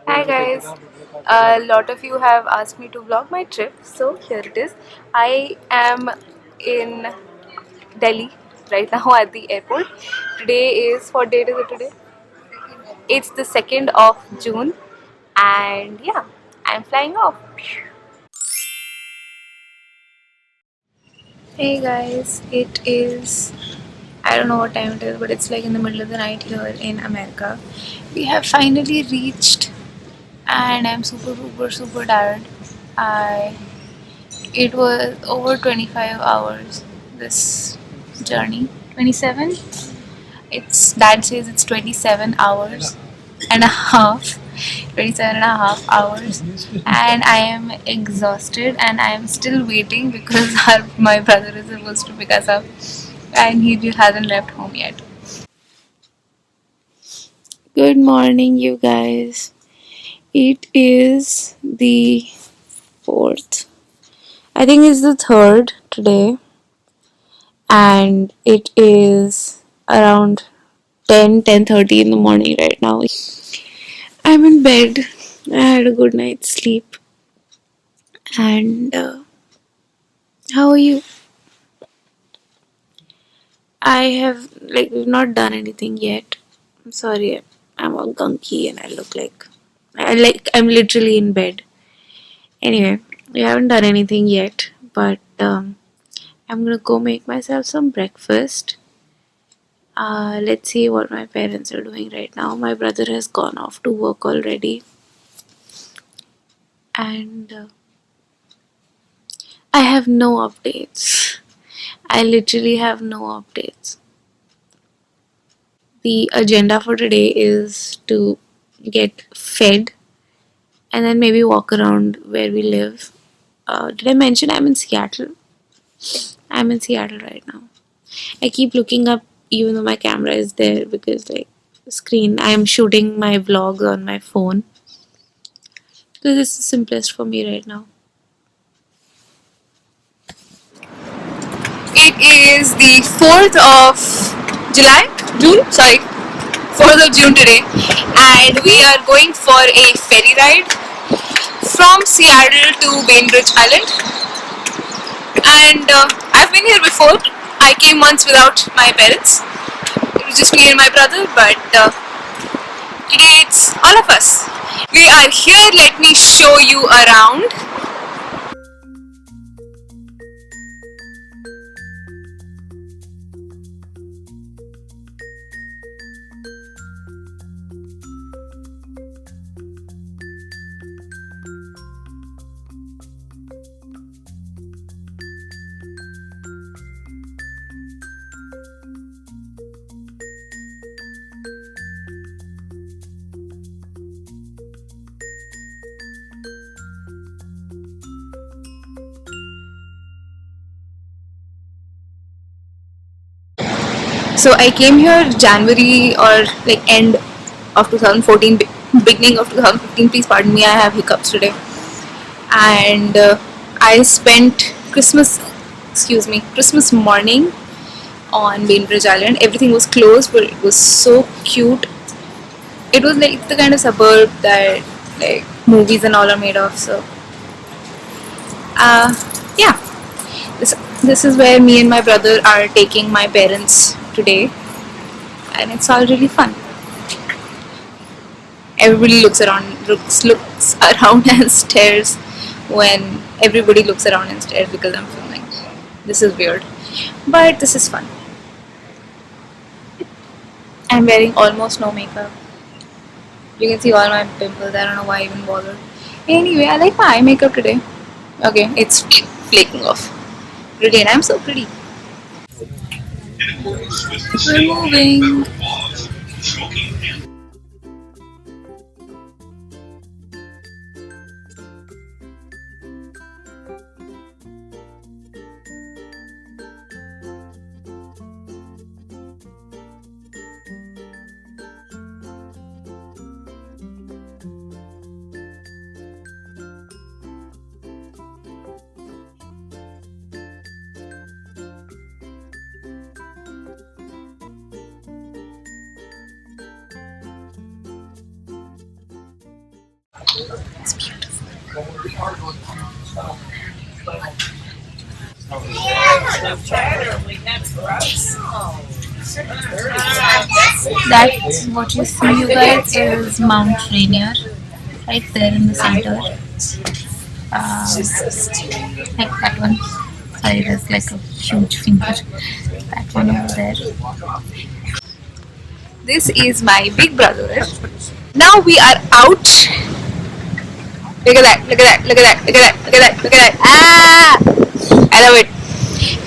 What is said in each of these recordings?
Hi guys, a lot of you have asked me to vlog my trip, so here it is. I am in Delhi right now at the airport. Today is, what date is it today? It's the 2nd of June, and yeah, I'm flying off. Hey guys, it is, I don't know what time it is, but it's like in the middle of the night here in America. We have finally reached, and I'm super tired. I It was over 25 hours, this journey. 27? It's dad says it's 27 hours and a half. 27 and a half hours. And I am exhausted and I am still waiting because my brother is supposed to pick us up and he hasn't left home yet. Good morning, you guys. It is the 4th. I think it's the 3rd today, and it is around 10:30 in the morning right now. I'm in bed. I had a good night's sleep. And how are you? I have, like, we've not done anything yet. I'm sorry, I'm all gunky and I look like I'm literally in bed. Anyway, we haven't done anything yet, but I'm gonna go make myself some breakfast. Let's see what my parents are doing right now. My brother has gone off to work already, and I have no updates. I literally have no updates. The agenda for today is to get fed and then maybe walk around where we live. Did I mention I'm in Seattle? I'm in Seattle right now. I keep looking up even though my camera is there because, like, screen, I am shooting my vlogs on my phone because it's the simplest for me right now. It is the 4th of June, sorry, 4th of June today, and we are going for a ferry ride from Seattle to Bainbridge Island. And I've been here before. I came once without my parents. It was just me and my brother, but today it's all of us. We are here. Let me show you around. So I came here January or like end of 2014, beginning of 2015. Please pardon me, I have hiccups today. And I spent Christmas morning on Bainbridge Island. Everything was closed, but it was so cute. It was like the kind of suburb that like movies and all are made of. So, uh, yeah, this is where me and my brother are taking my parents today, and it's all really fun. Everybody looks around and stares when everybody looks around and stares because I'm filming. This is weird, but this is fun. I'm wearing almost no makeup. You can see all my pimples. I don't know why I even bothered. Anyway, I like my eye makeup today. Okay, it's flaking off. Really, and I'm so pretty. We're moving. It's beautiful. That's what you see, you guys, is Mount Rainier, right there in the center. Like that one. Sorry, there's like a huge finger. That one over there. This is my big brother. Now we are out. Look at that, look at that, look at that, look at that, look at that, look at that. Ah! I love it.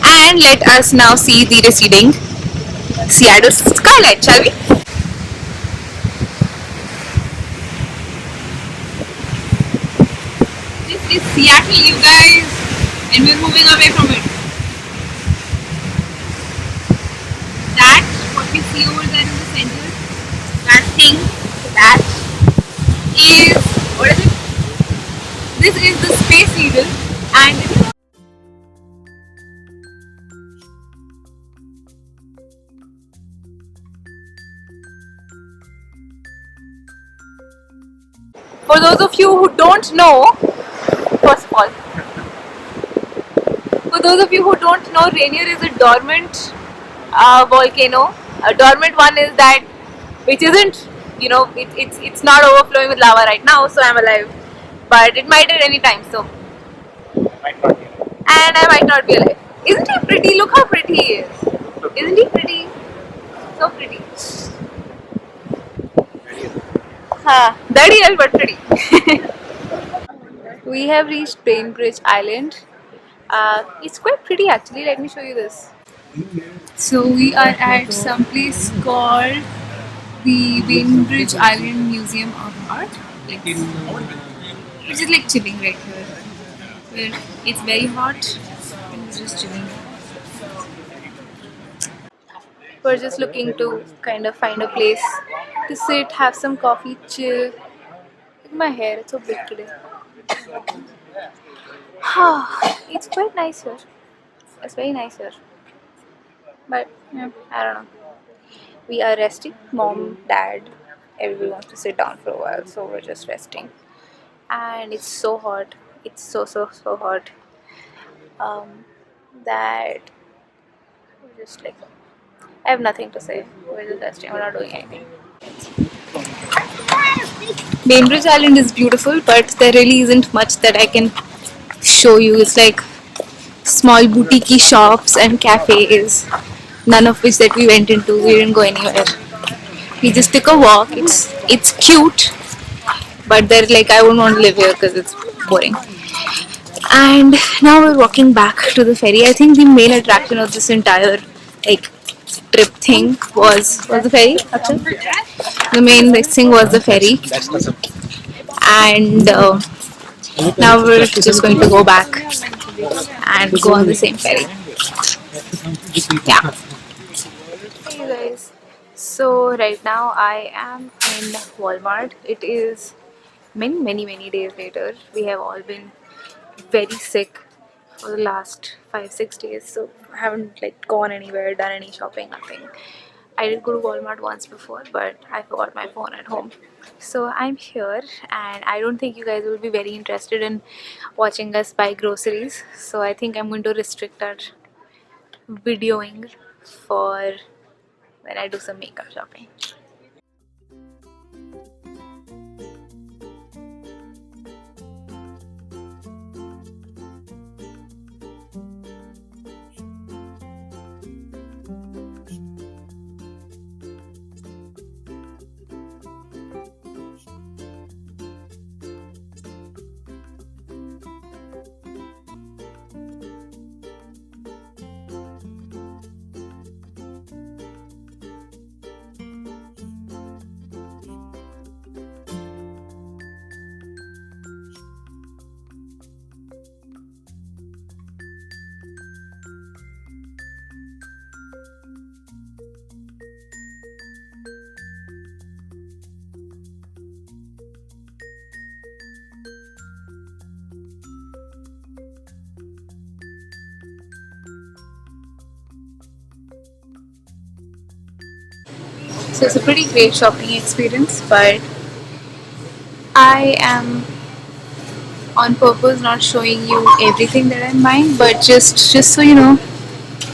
And let us now see the receding Seattle skyline, shall we? This is Seattle, you guys, and we're moving away from it. That, what you see over there in the center, that thing, that is, what is it? This is the Space Needle, and for those of you who don't know, first of all, for those of you who don't know, Rainier is a dormant volcano. A dormant one is that which isn't, it's not overflowing with lava right now, so I'm alive. But it might at any time, so. And I might not be alive. Isn't he pretty? Look how pretty he is. Isn't he pretty? So pretty. Huh. Dirty but pretty. We have reached Bainbridge Island. It's quite pretty actually. Let me show you this. So we are at some place called the Bainbridge Island Museum of Art, which is like chilling right here. Well, it's very hot and it's just chilling. We're just looking to kind of find a place to sit, have some coffee, chill. Look at my hair, it's so big today. It's quite nice here. It's very nice here. But yeah, I don't know. We are resting. Mom, dad, everybody wants to sit down for a while, so we're just resting. And it's so hot. It's so hot. That we're just like, I have nothing to say. We're just resting. We're not doing anything. Bainbridge Island is beautiful, but there really isn't much that I can show you. It's like small boutique shops and cafes, none of which that we went into. We didn't go anywhere. We just took a walk. It's cute, but they're like, I wouldn't want to live here because it's boring. And now we're walking back to the ferry. I think the main attraction of this entire like trip thing was the ferry. Actually, the main thing was the ferry, and now we're just going to go back and go on the same ferry. Yeah. Hey guys. So right now I am in Walmart. It is many days later. We have all been very sick for the last 5-6 days, so I haven't like gone anywhere, done any shopping, nothing. I did go to Walmart once before, but I forgot my phone at home. So I'm here, and I don't think you guys will be very interested in watching us buy groceries. So I think I'm going to restrict our videoing for when I do some makeup shopping. So it's a pretty great shopping experience, but I am on purpose not showing you everything that I'm buying, but just so you know,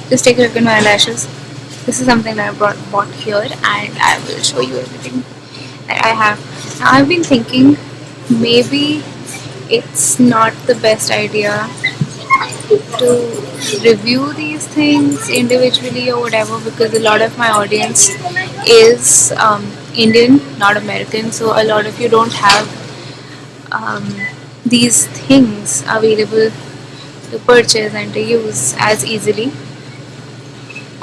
just take a look at my eyelashes. This is something that bought here, and I will show you everything that I have. Now, I've been thinking maybe it's not the best idea to review these things individually or whatever, because a lot of my audience is Indian, not American, so a lot of you don't have um, these things available to purchase and to use as easily.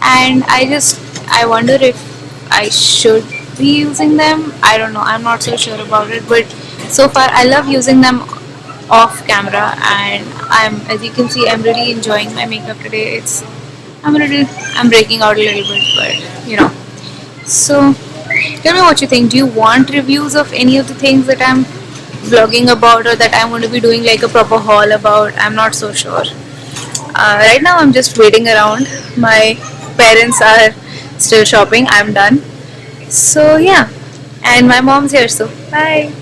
And I wonder if I should be using them. I don't know, I'm not so sure about it, but so far I love using them off camera, and as you can see, I'm really enjoying my makeup today. I'm breaking out a little bit, but so tell me what you think. Do you want reviews of any of the things that I'm vlogging about, or that I'm going to be doing like a proper haul about? I'm not so sure. Right now, I'm just waiting around. My parents are still shopping. I'm done. So, yeah. And my mom's here, so bye.